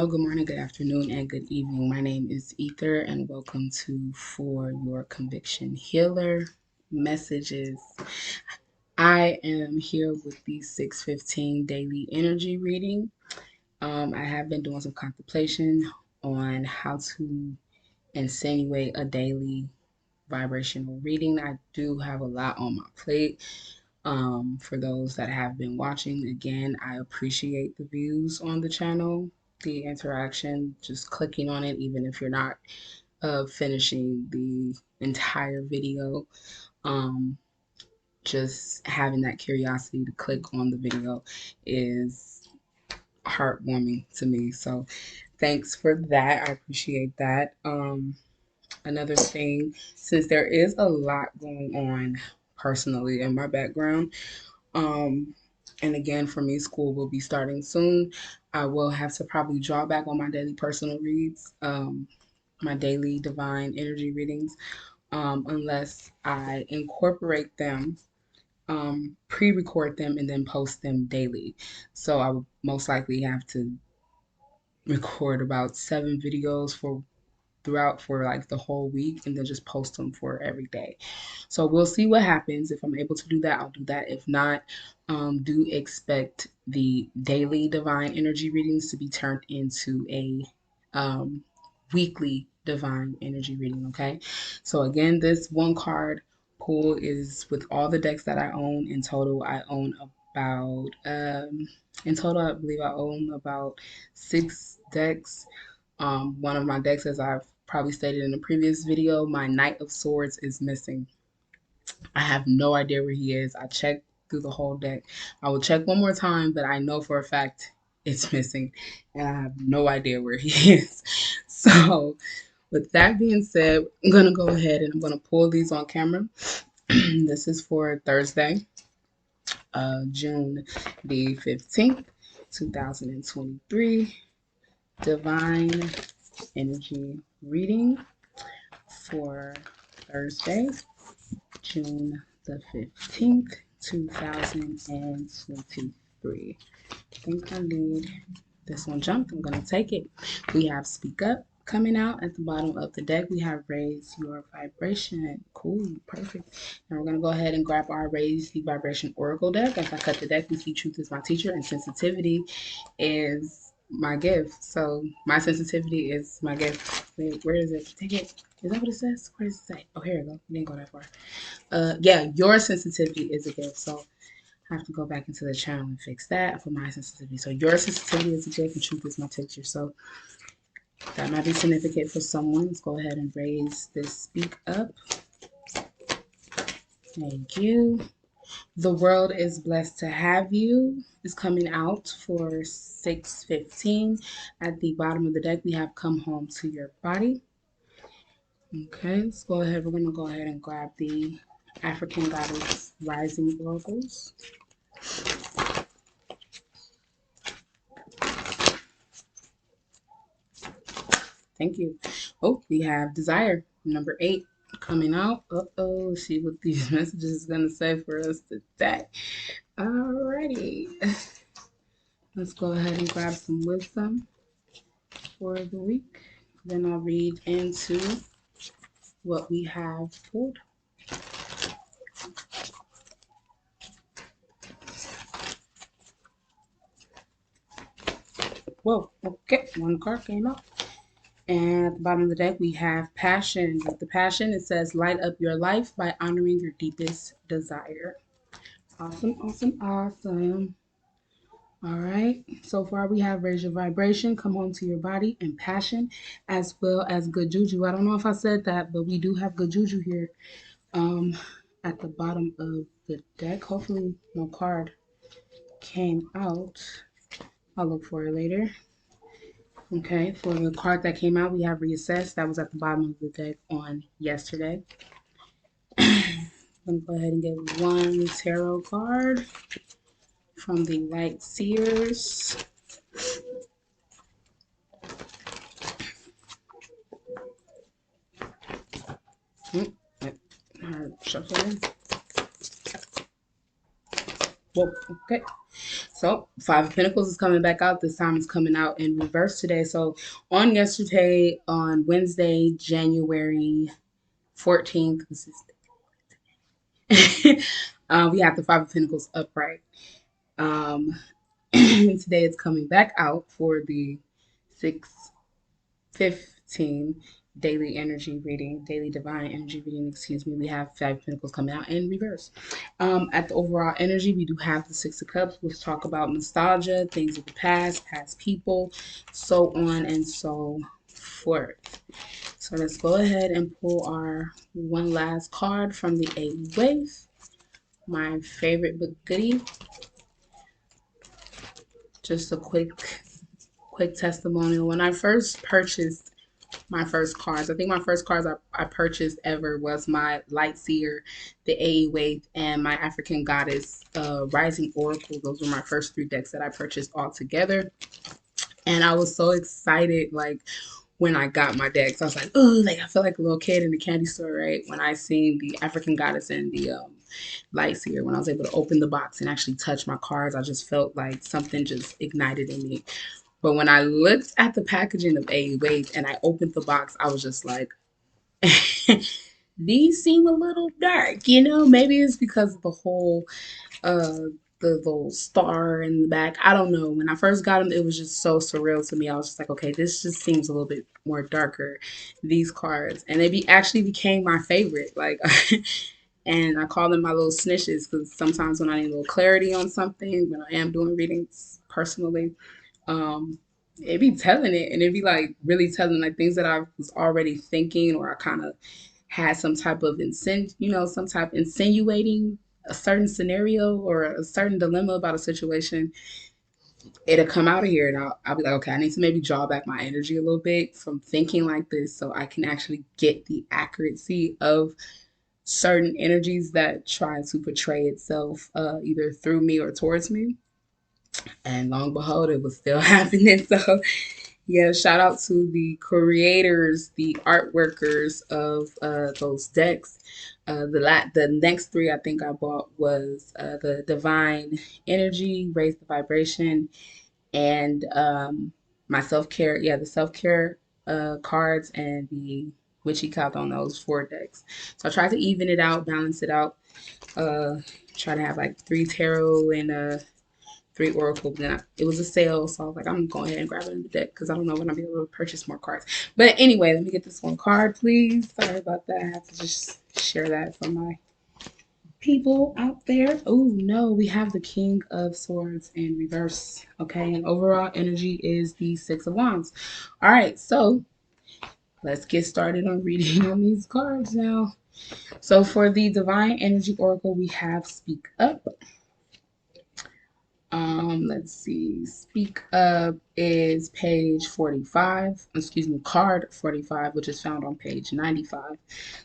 Hello, good morning, good afternoon, and good evening. My name is Ether, and welcome to For Your Conviction Healer Messages. I am here with the 615 daily energy reading. I have been doing some contemplation on how to insinuate a daily vibrational reading. I do have a lot on my plate. For those that have been watching, again, I appreciate the views on the channel, the interaction, just clicking on it, even if you're not finishing the entire video. Just having that curiosity to click on the video is heartwarming to me. So thanks for that. I appreciate that. Another thing, since there is a lot going on personally in my background, and again, for me, school will be starting soon. I will have to probably draw back on my daily personal reads, my daily divine energy readings, unless I incorporate them, pre-record them, and then post them daily. So I would most likely have to record about 7 videos for like the whole week and then just post them for every day. So we'll see what happens. If I'm able to do that, I'll do that. If not, do expect the daily divine energy readings to be turned into a weekly divine energy reading. Okay. So again, this one card pool is with all the decks that I own. In total, I own about I believe I own about 6 decks. One of my decks, as I've probably stated in a previous video, my Knight of Swords is missing. I have no idea where he is. I checked through the whole deck. I will check one more time, but I know for a fact it's missing, and I have no idea where he is. So, with that being said, I'm going to go ahead and I'm going to pull these on camera. This is for Thursday, June the 15th, 2023. Divine energy reading for Thursday, June the 15th, 2023. I think I need this one jumped. I'm going to take it. We have Speak Up coming out at the bottom of the deck. We have Raise Your Vibration. Cool, perfect. Now we're going to go ahead and grab our Raise the Vibration Oracle deck. As I cut the deck, we see Truth is my teacher and sensitivity is my gift. So my sensitivity is my gift. Wait, where is it? Take it. Is that what it says? Where does it say? Oh, here we go. We didn't go that far. Yeah, your sensitivity is a gift. So I have to go back into the channel and fix that for my sensitivity. So your sensitivity is a gift and truth is my teacher. So that might be significant for someone. Let's go ahead and raise this Speak Up. Thank you. The World is Blessed to Have You is coming out for 615. At the bottom of the deck, we have Come Home to Your Body. Okay, let's go ahead. We're going to go ahead and grab the African Goddess Rising Oracles. Thank you. Oh, we have Desire, number 8, coming out. Uh-oh, let's see what these messages is going to say for us today. Alrighty. Let's go ahead and grab some wisdom for the week. Then I'll read into what we have pulled. Whoa, okay, one card came out. And at the bottom of the deck, we have Passion. With the Passion, it says, light up your life by honoring your deepest desire. Awesome, awesome, awesome. All right, so far we have Raise Your Vibration, Come Home to Your Body, and Passion, as well as Good Juju. I don't know if I said that, but we do have Good Juju here at the bottom of the deck. Hopefully no card came out. I'll look for it later. Okay, for the card that came out, we have Reassess. That was at the bottom of the deck on yesterday. I'm going to go ahead and get one tarot card from the Light-Seers. Shuffle in. Whoa, okay. So Five of Pentacles is coming back out. This time it's coming out in reverse today. So on yesterday, on Wednesday, January 14th, we have the Five of Pentacles upright. Today it's coming back out for the 6/15 daily energy reading, daily divine energy reading, excuse me. We have Five Pentacles coming out in reverse. At the overall energy, we do have the Six of Cups, which talk about nostalgia, things of the past people, so on and so forth. So let's go ahead and pull our one last card from the Eight Waves, my favorite book goodie. Just a quick testimonial. When I first purchased my first cards, I think my first cards I purchased ever was my Light-Seer, the A Waite, and my African Goddess Rising Oracle. Those were my first three decks that I purchased all together. And I was so excited, like, when I got my decks. I was like, oh, like, I feel like a little kid in the candy store, right? When I seen the African Goddess and the Light-Seer, when I was able to open the box and actually touch my cards, I just felt like something just ignited in me. But when I looked at the packaging of A Waite and I opened the box, I was just like, these seem a little dark, you know? Maybe it's because of the whole uh the little star in the back. I don't know. When I first got them, it was just so surreal to me. I was just like, okay, this just seems a little bit more darker, these cards. And they actually became my favorite. Like, and I call them my little snitches because sometimes when I need a little clarity on something, when I am doing readings personally, um, it be telling it, and it be like really telling like things that I was already thinking, or I kind of had some type of some type insinuating a certain scenario or a certain dilemma about a situation. It'll come out of here, and I'll be like, okay, I need to maybe draw back my energy a little bit from thinking like this, so I can actually get the accuracy of certain energies that try to portray itself either through me or towards me. And long and behold, it was still happening. So yeah, shout out to the creators, the art workers of those decks. The next three I think I bought was the Divine Energy, Raise the Vibration, and my self care. Yeah, the self care cards and the Witchy Count on those four decks. So I tried to even it out, balance it out. Uh, try to have like three tarot and three oracle. Then it was a sale, so I was like, I'm going ahead and grab it in the deck because I don't know when I'll be able to purchase more cards. But anyway, let me get this one card, please. Sorry about that. I have to just share that for my people out there. Oh no, we have the King of Swords in reverse. Okay, and overall energy is the Six of Wands. All right, so let's get started on reading on these cards now. So for the Divine Energy Oracle, we have Speak Up. Let's see. Speak Up is page 45, excuse me, card 45, which is found on page 95.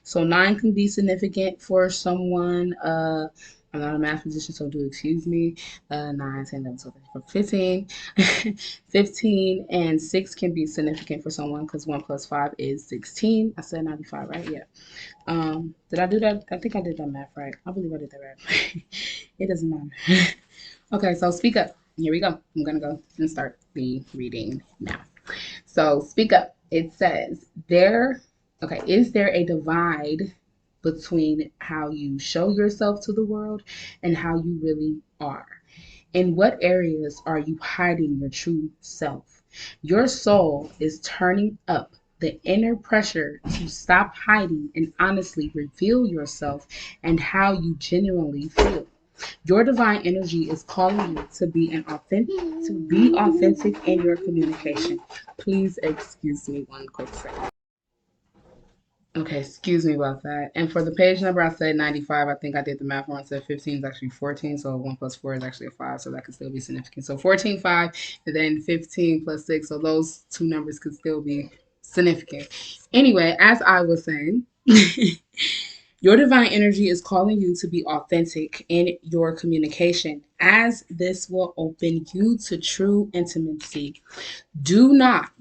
So 9 can be significant for someone. I'm not a math physician, so do excuse me. 9, 10, 11, 12, 15. 15 and 6 can be significant for someone because 1 plus 5 is 16. I said 95, right? Yeah. Did I do that? I think I did that math right. I believe I did that right. It doesn't matter. Okay, so speak up. Here we go. I'm going to go and start the reading now. So speak up. It says, is there a divide between how you show yourself to the world and how you really are? In what areas are you hiding your true self? Your soul is turning up the inner pressure to stop hiding and honestly reveal yourself and how you genuinely feel. Your divine energy is calling you to be authentic in your communication. Please excuse me one quick second. Okay, excuse me about that. And for the page number, I said 95. I think I did the math wrong. I said 15 is actually 14. So 1 plus 4 is actually a 5. So that could still be significant. So 14, 5, and then 15 plus 6. So those two numbers could still be significant. Anyway, as I was saying, your divine energy is calling you to be authentic in your communication. as this will open you to true intimacy. Do not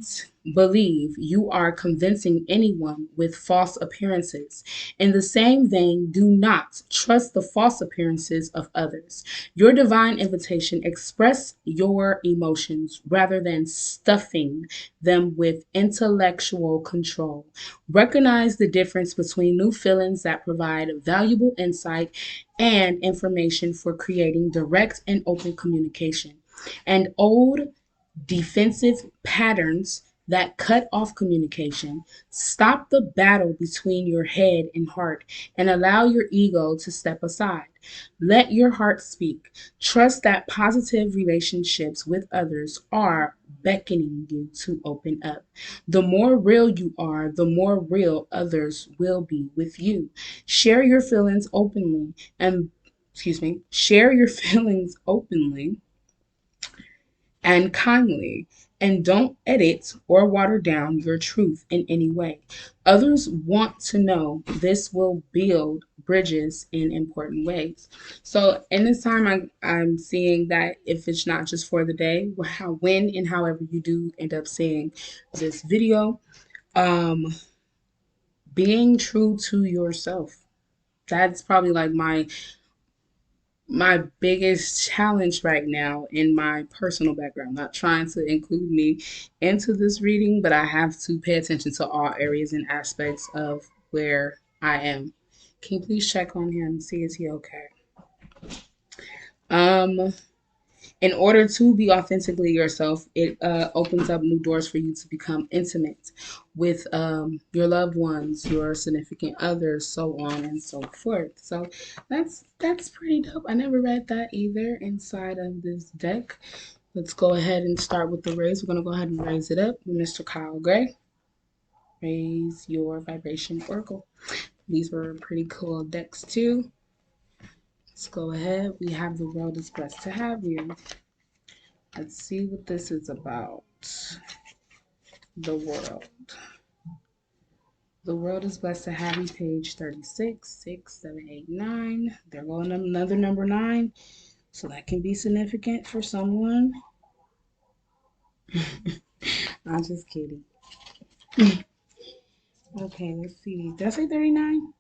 believe you are convincing anyone with false appearances. In the same vein, do not trust the false appearances of others. Your divine invitation: express your emotions rather than stuffing them with intellectual control. Recognize the difference between new feelings that provide valuable insight and information for creating direct and open communication, and old defensive patterns that cut off communication. Stop the battle between your head and heart and allow your ego to step aside. Let your heart speak. Trust that positive relationships with others are beckoning you to open up. The more real you are, the more real others will be with you. Share your feelings openly and share your feelings openly and kindly, and don't edit or water down your truth in any way. Others want to know. This will build bridges in important ways. So in this time, I'm seeing that if it's not just for the day, when and however you do end up seeing this video, um, being true to yourself. That's probably like my biggest challenge right now in my personal background. Not trying to include me into this reading, but I have to pay attention to all areas and aspects of where I am. Can you please check on him and see is he okay? Um, in order to be authentically yourself, it opens up new doors for you to become intimate with your loved ones, your significant others, so on and so forth. So that's pretty dope. I never read that either inside of this deck. Let's go ahead and start with the raise. We're going to go ahead and raise it up with Mr. Kyle Gray. Raise your vibration oracle. These were pretty cool decks too. Let's go ahead. We have the world is blessed to have you. Let's see what this is about. The world. The world is blessed to have you, page 36, 6, 7, 8, 9. They're going up another number 9. So that can be significant for someone. I'm just kidding. Okay, let's see. Did I say 39?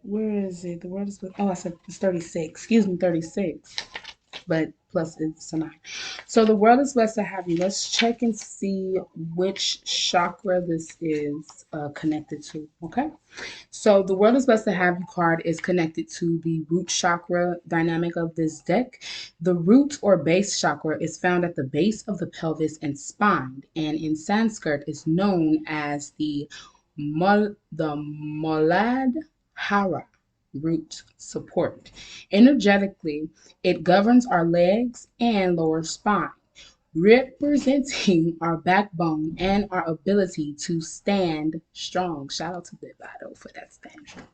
Where is it? The world is blessed. Oh, I said it's 36. Excuse me, 36. But plus it's a 9. So the world is blessed to have you. Let's check and see which chakra this is connected to. Okay. So the world is blessed to have you card is connected to the root chakra dynamic of this deck. The root or base chakra is found at the base of the pelvis and spine, and in Sanskrit is known as the Muladhara root support. Energetically, it governs our legs and lower spine, representing our backbone and our ability to stand strong. Shout out to Big Battle for that stand strong.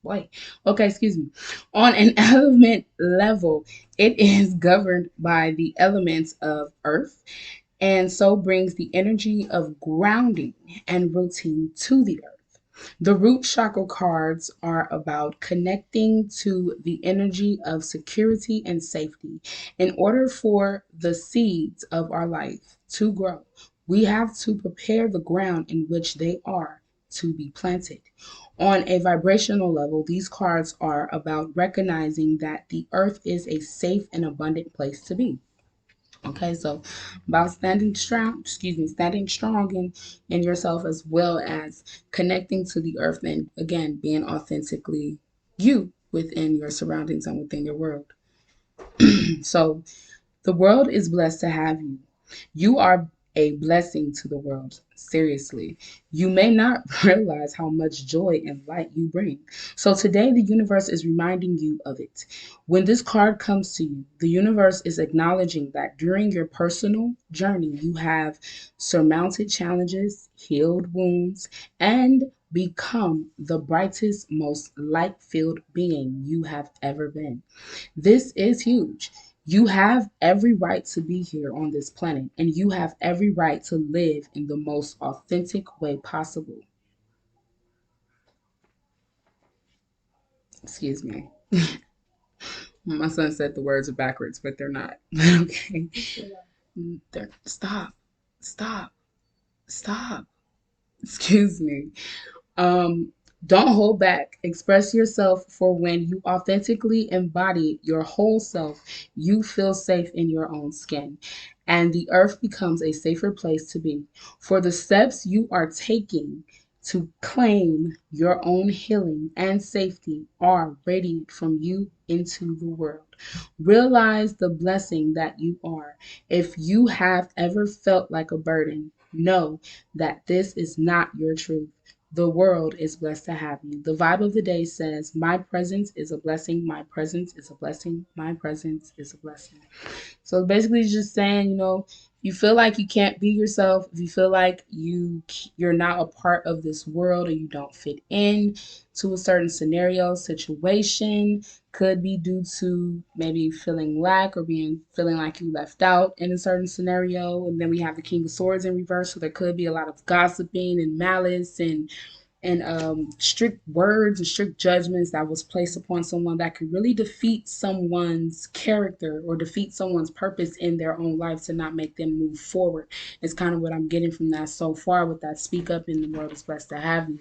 Boy. Okay, excuse me. On an element level, it is governed by the elements of earth, and so brings the energy of grounding and rooting to the earth. The root chakra cards are about connecting to the energy of security and safety. In order for the seeds of our life to grow, we have to prepare the ground in which they are to be planted. On a vibrational level, these cards are about recognizing that the earth is a safe and abundant place to be. Okay, so about standing strong in yourself, as well as connecting to the earth, and again being authentically you within your surroundings and within your world. So the world is blessed to have you. You are a blessing to the world. Seriously. You may not realize how much joy and light you bring. So today, the universe is reminding you of it. When this card comes to you, the universe is acknowledging that during your personal journey, you have surmounted challenges, healed wounds, and become the brightest, most light-filled being you have ever been. This is huge. You have every right to be here on this planet, and you have every right to live in the most authentic way possible. Excuse me. My son said the words are backwards, but they're not. Okay. Stop. Stop. Stop. Excuse me. Um, don't hold back. Express yourself, for when you authentically embody your whole self, you feel safe in your own skin, and the earth becomes a safer place to be. For the steps you are taking to claim your own healing and safety are radiant from you into the world. Realize the blessing that you are. If you have ever felt like a burden, know that this is not your truth. The world is blessed to have you. The vibe of the day says, my presence is a blessing. My presence is a blessing. My presence is a blessing. So basically, it's just saying, you feel like you can't be yourself, if you feel like you're not a part of this world, or you don't fit in to a certain scenario, situation, could be due to maybe feeling lack or feeling like you left out in a certain scenario. And then we have the King of Swords in reverse, so there could be a lot of gossiping and malice and strict words and strict judgments that was placed upon someone that could really defeat someone's character or defeat someone's purpose in their own life to not make them move forward. It's kind of what I'm getting from that so far with that speak up in the world is blessed to have you.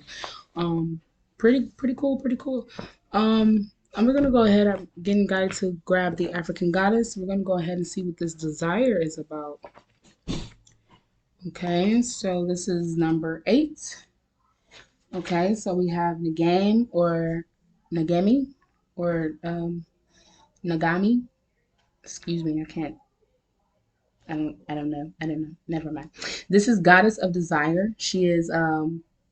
Pretty cool, pretty cool. I'm gonna go ahead. I'm getting guided to grab the African goddess. We're gonna go ahead and see what this desire is about. Okay, so this is number 8. Okay, so we have Ngame or Ngame or Ngami. Excuse me, I can't. I don't know. I don't know. Never mind. This is goddess of desire. She is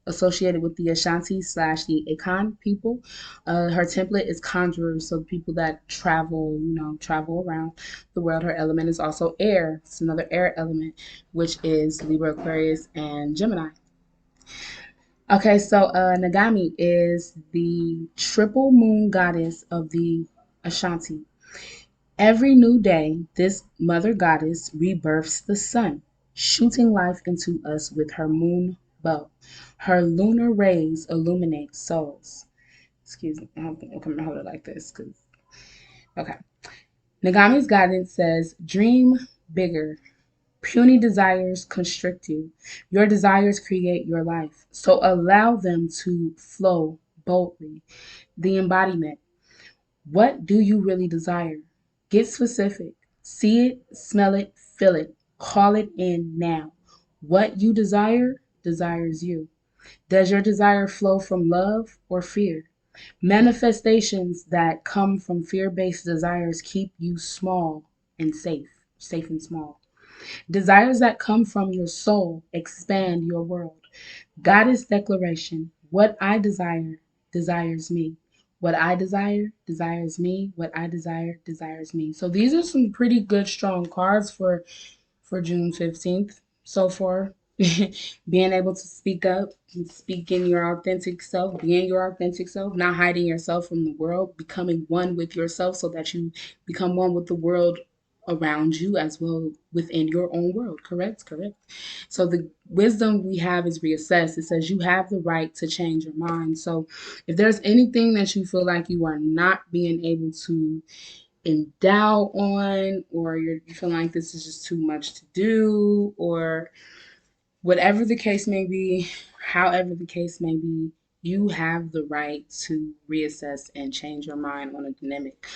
associated with the Ashanti / the Akan people. Her template is conjurers, so people that travel, travel around the world. Her element is also air. It's another air element, which is Libra, Aquarius, and Gemini. Okay, so Nagami is the triple moon goddess of the Ashanti. Every new day, this mother goddess rebirths the sun, shooting life into us with her moon bow. Her lunar rays illuminate souls. Excuse me, I'm gonna hold it like this, okay. Nagami's guidance says, dream bigger. Puny desires constrict you. Your desires create your life. So allow them to flow boldly. The embodiment. What do you really desire? Get specific. See it, smell it, feel it. Call it in now. What you desire desires you. Does your desire flow from love or fear? Manifestations that come from fear-based desires keep you small and safe and small. Desires that come from your soul expand your world. Goddess declaration. What I desire desires me. What I desire desires me. What I desire desires me. So these are some pretty good strong cards for June 15th so far. Being able to speak up, speaking your authentic self, being your authentic self, not hiding yourself from the world, becoming one with yourself so that you become one with the world around you as well within your own world. Correct? Correct. So the wisdom we have is reassess. It says you have the right to change your mind. So if there's anything that you feel like you are not being able to endow on, or you feel like this is just too much to do, or whatever the case may be, however the case may be, you have the right to reassess and change your mind on a dynamic.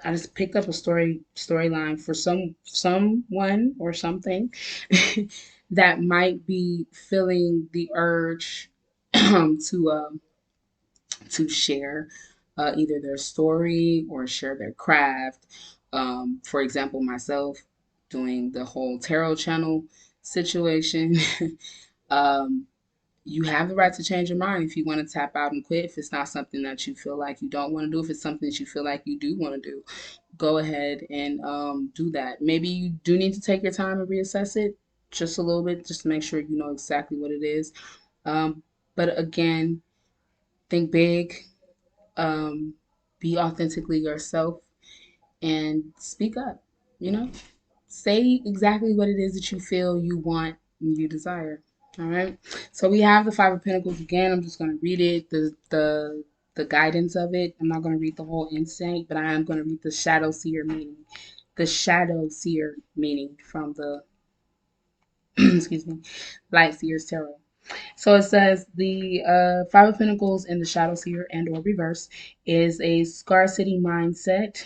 I just picked up a storyline for someone or something that might be feeling the urge to share either their story or share their craft. For example, myself doing the whole tarot channel situation. um, you have the right to change your mind if you want to tap out and quit. If it's not something that you feel like you don't want to do, if it's something that you feel like you do want to do, go ahead and do that. Maybe you do need to take your time and reassess it just a little bit, just to make sure you know exactly what it is. But again, think big, be authentically yourself, and speak up. You know, say exactly what it is that you feel you want and you desire. All right. So we have the Five of Pentacles again. I'm just going to read it. The the guidance of it. I'm not going to read the whole insight, but I am going to read the shadow seer meaning. The shadow seer meaning from the excuse me, Light-Seer's tarot. So it says the Five of Pentacles in the Shadow Seer and or reverse is a scarcity mindset,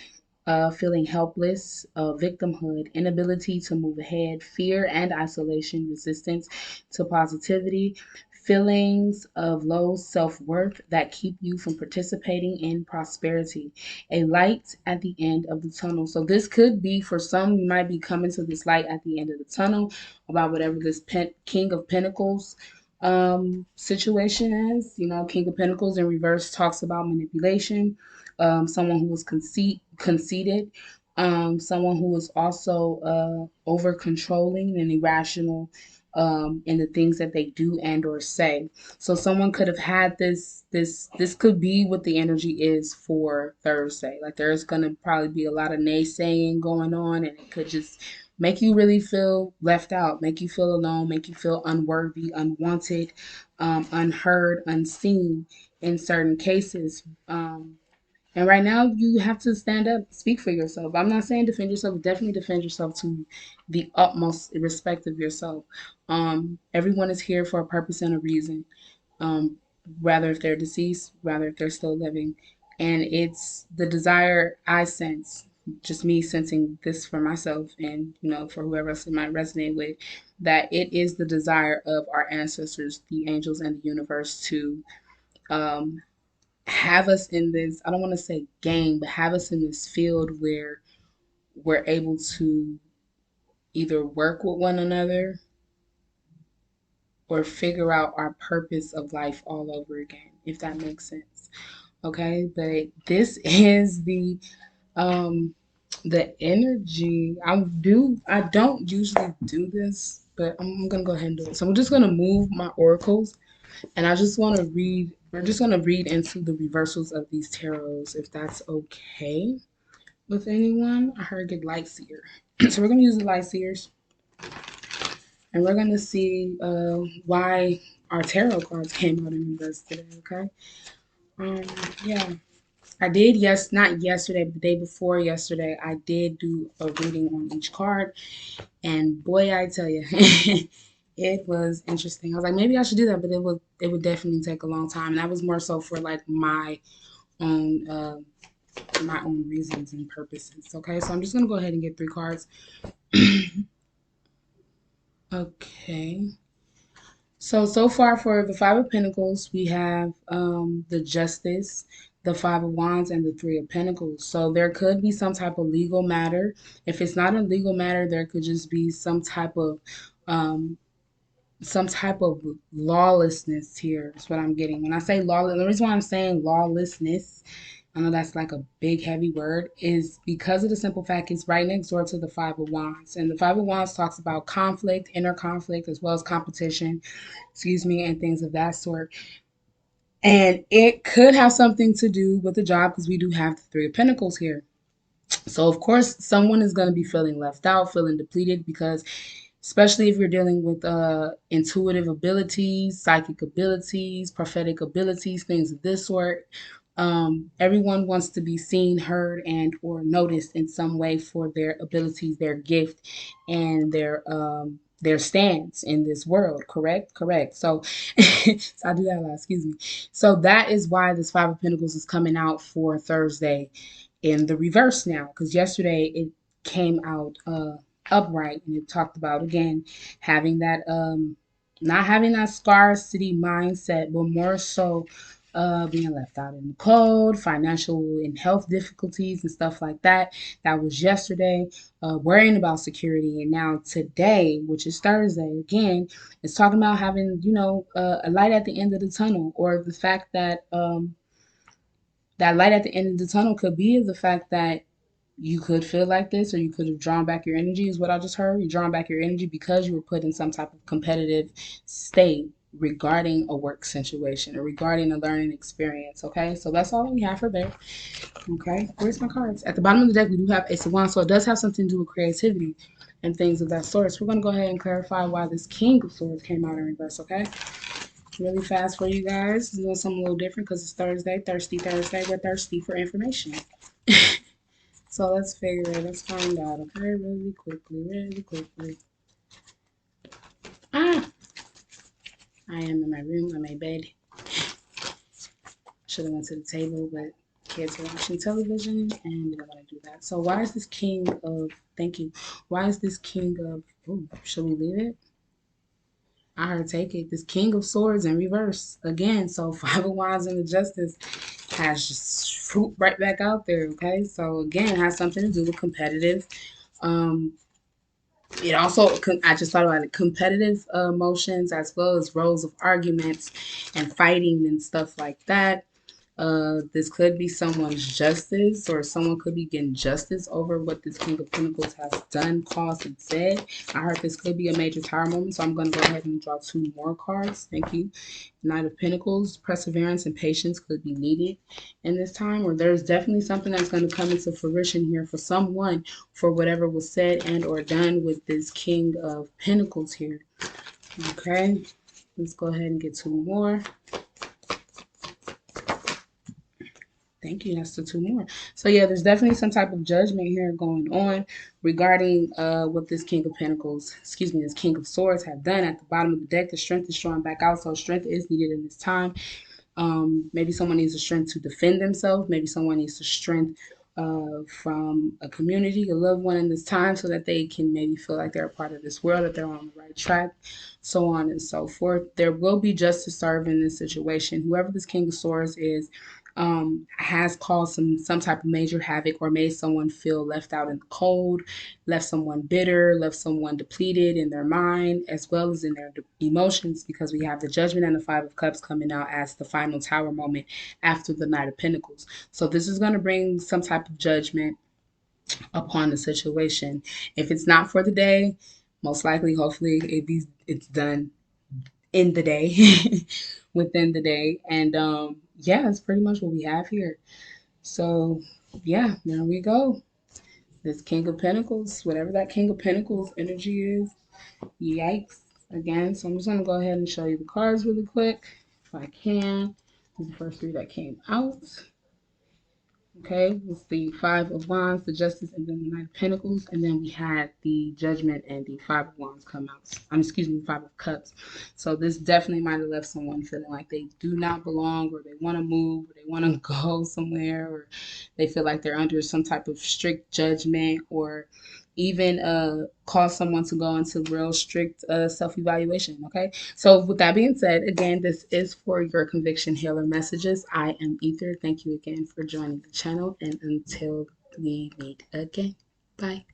feeling helpless, victimhood, inability to move ahead, fear and isolation, resistance to positivity, feelings of low self-worth that keep you from participating in prosperity, a light at the end of the tunnel. So this could be, for some, you might be coming to this light at the end of the tunnel about whatever this King of Pentacles situation is. You know, King of Pentacles in reverse talks about manipulation, someone who was conceited, someone who was also over controlling and irrational in the things that they do and or say. So someone could have had this could be what the energy is for Thursday. Like there's gonna probably be a lot of naysaying going on, and it could just make you really feel left out, make you feel alone, make you feel unworthy, unwanted, unheard, unseen in certain cases. And right now, you have to stand up, speak for yourself. I'm not saying defend yourself, but definitely defend yourself to the utmost respect of yourself. Everyone is here for a purpose and a reason, um, rather if they're deceased, rather if they're still living. And it's the desire I sense, just me sensing this for myself and, you know, for whoever else it might resonate with, that it is the desire of our ancestors, the angels and the universe to um, have us in this, I don't want to say game, but have us in this field where we're able to either work with one another or figure out our purpose of life all over again, if that makes sense. Okay, but this is um the energy. I don't usually do this, but I'm gonna go ahead and do it. So I'm just gonna move my oracles, and I just want to read. We're just gonna read into the reversals of these tarots, if that's okay with anyone. I heard good Light-Seer. So we're gonna use the Light-Seers, and we're gonna see why our tarot cards came out in reverse today. Okay. Um, yeah. I did, yes, not yesterday, but the day before yesterday, I did do a reading on each card. And boy, I tell you, it was interesting. I was like, maybe I should do that, but it would definitely take a long time. And that was more so for like own uh, my own reasons and purposes. Okay, so I'm just gonna go ahead and get 3 cards. Okay. So far for the Five of Pentacles, we have the Justice, the Five of Wands, and the Three of Pentacles. So there could be some type of legal matter. If it's not a legal matter, there could just be um, some type of lawlessness here. Is what I'm getting. When I say lawless, the reason why I'm saying lawlessness, I know that's like a big heavy word, is because of the simple fact it's right next door to the Five of Wands. And the Five of Wands talks about conflict, inner conflict, as well as competition, excuse me, and things of that sort. And it could have something to do with the job because we do have the Three of Pentacles here. So, of course, someone is going to be feeling left out, feeling depleted because especially if you're dealing with intuitive abilities, psychic abilities, prophetic abilities, things of this sort. Everyone wants to be seen, heard, and or noticed in some way for their abilities, their gift, and their stance in this world. Correct. So, so I do that a lot. Excuse me. So that is why this Five of Pentacles is coming out for Thursday in the reverse now, because yesterday it came out upright, and it talked about again having that not having that scarcity mindset, but more so being left out in the cold, financial and health difficulties and stuff like that. That was yesterday. Worrying about security, and now today, which is Thursday, again, it's talking about having a light at the end of the tunnel, or the fact that that light at the end of the tunnel could be the fact that you could feel like this, or you could have drawn back your energy, is what I just heard. You drawn back your energy because you were put in some type of competitive state regarding a work situation or regarding a learning experience. Okay, so that's all we have for there. Okay, where's my cards? At the bottom of the deck, we do have Ace of Wands, so it does have something to do with creativity and things of that sort. So we're going to go ahead and clarify why this King of Swords came out in reverse. Okay, really fast for you guys. I'm doing something a little different because it's Thursday. Thirsty Thursday. We're thirsty for information. So let's figure it. Let's find out. Okay, really quickly. Really quickly. Ah! I am in my room on my bed. Should have went to the table, but kids are watching television and we don't want to do that. So why is this king of, thank you, why is this king of, ooh, should we leave it? I heard take it. This king of swords in reverse again. So five of wands and the justice has just fruit right back out there. Okay, so again, it has something to do with competitive. It also, I just thought about it, competitive emotions as well as roles of arguments and fighting and stuff like that. This could be someone's justice, or someone could be getting justice over what this King of Pentacles has done, caused, and said. I heard this could be a major tower moment, so I'm going to go ahead and draw two more cards. Thank you. Knight of Pentacles, perseverance and patience could be needed in this time, or there's definitely something that's going to come into fruition here for someone for whatever was said and or done with this King of Pentacles here. Okay, let's go ahead and get two more. Thank you. That's the two more. So yeah, there's definitely some type of judgment here going on regarding what this King of Pentacles, excuse me, this King of Swords have done at the bottom of the deck. The strength is showing back out, so strength is needed in this time. Maybe someone needs the strength to defend themselves. Maybe someone needs the strength from a community, a loved one in this time, so that they can maybe feel like they're a part of this world, that they're on the right track, so on and so forth. There will be justice served in this situation. Whoever this King of Swords is, has caused some type of major havoc or made someone feel left out in the cold, left someone bitter, left someone depleted in their mind as well as in their emotions, because we have the Judgment and the Five of Cups coming out as the final tower moment after the Knight of Pentacles. So this is going to bring some type of judgment upon the situation. If it's not for the day, most likely, hopefully, it's done in the day, within the day. And yeah, that's pretty much what we have here. So yeah, there we go. This King of Pentacles, whatever that King of Pentacles energy is, yikes. Again, so I'm just going to go ahead and show you the cards really quick if I can. These are the first three that came out. Okay, it's the Five of Wands, the Justice, and then the Knight of Pentacles. And then we had the Judgment and the Five of Wands come out. Excuse me, Five of Cups. So this definitely might have left someone feeling like they do not belong, or they want to move, or they want to go somewhere, or they feel like they're under some type of strict judgment, or even cause someone to go into real strict self-evaluation. Okay, so with that being said, again, this is for your conviction healer messages. I am Ether. Thank you again for joining the channel, and until we meet again, bye.